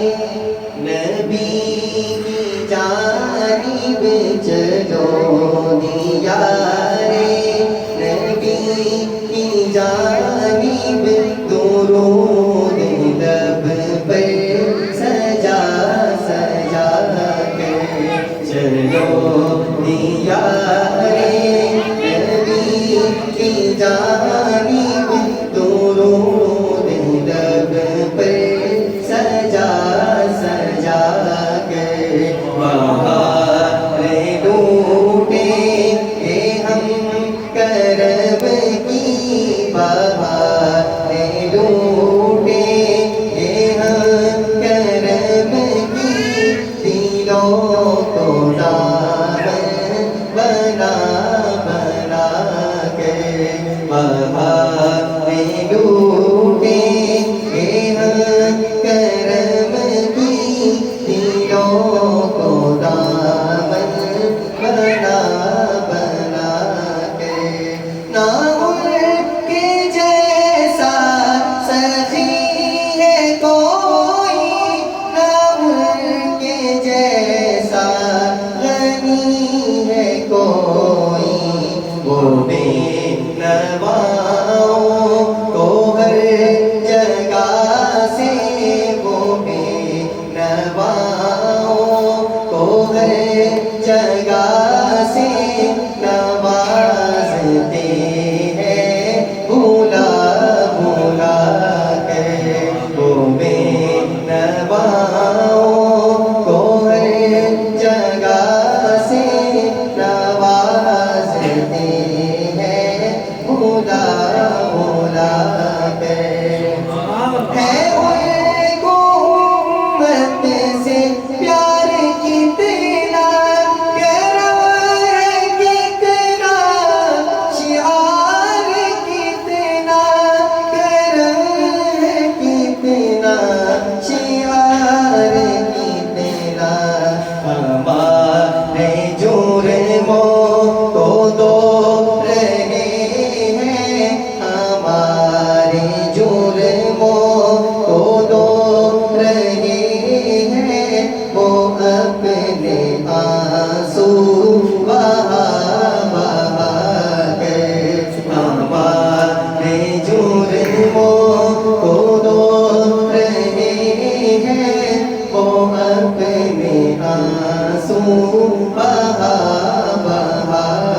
نبی کی جانب چلو دیارے نبی کی جانب درود لب پر سجا سجا کے چلو دیارے نبی کی جانب درود لب پر سجا سجا کے بہار لوٹے ہم کرم کی بہار لوٹے ہم کرم کی دلوں کو دامن بنا بنا کے بہار لوٹے ہم کرم کی دلوں کو دامن بنا بنا کے نہ ان کے جیسا سخی ہے کوئی نہ ان کے جیسا غنی ہے کوئی وہ بے نواؤں کو ہر جگہ سے وہ بے نواؤں کو ہر